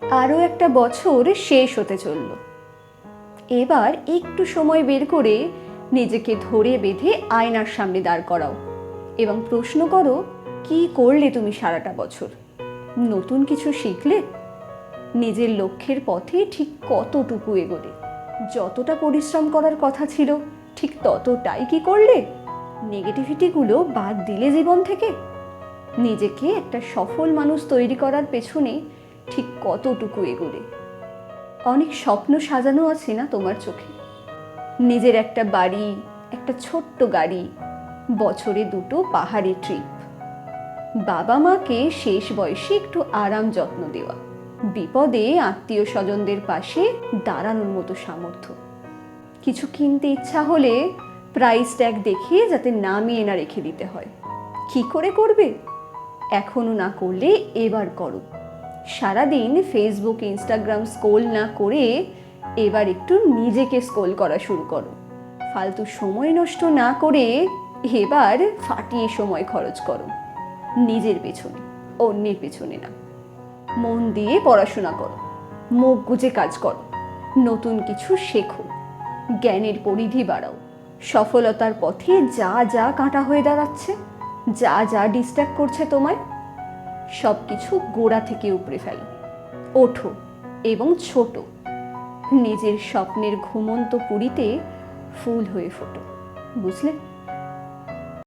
আরও একটা বছর শেষ হতে চলল। এবার একটু সময় বের করে নিজেকে ধরে বেঁধে আয়নার সামনে দাঁড় করাও এবং প্রশ্ন করো, কি করলে তুমি সারাটা বছর? নতুন কিছু শিখলে? নিজের লক্ষ্যের পথে ঠিক কতটুকু এগোলে? যতটা পরিশ্রম করার কথা ছিল ঠিক ততটাই কি করলে? নেগেটিভিটিগুলো বাদ দিলে জীবন থেকে? নিজেকে একটা সফল মানুষ তৈরি করার পেছনে ঠিক কতটুকু এগোলে? অনেক স্বপ্ন সাজানো আছে না তোমার চোখে? নিজের একটা বাড়ি, একটা ছোট্ট গাড়ি, বছরে 2টো পাহাড়ি ট্রিপ, বাবা মাকে শেষ বয়সে একটু আরাম যত্ন দেওয়া, বিপদে আত্মীয় স্বজনদের পাশে দাঁড়ানোর মতো সামর্থ্য। কিছু কিনতে ইচ্ছা হলে প্রাইস ট্যাগ দেখিয়ে যাতে নামিয়ে না রেখে দিতে হয়। কি করে করবে? এখনো না করলে এবার করো। সারাদিন ফেসবুক ইনস্টাগ্রাম স্ক্রোল না করে এবার একটু নিজেকে স্ক্রোল করা শুরু করো। ফালতু সময় নষ্ট না করে এবার ফাটিয়ে সময় খরচ করো, নিজের পেছনে, অন্যের পেছনে না। মন দিয়ে পড়াশোনা করো, মুখ গুজে কাজ করো, নতুন কিছু শেখো, জ্ঞানের পরিধি বাড়াও। সফলতার পথে যা যা কাঁটা হয়ে দাঁড়াচ্ছে, যা যা ডিস্ট্র্যাক্ট করছে তোমায়, সব কিছু গোড়া থেকে উপড়ে ফেলো। ওঠো এবং ছোট, নিজের স্বপ্নের ঘুমন্ত পুরীতে ফুল হয়ে ফোটো। বুঝলে?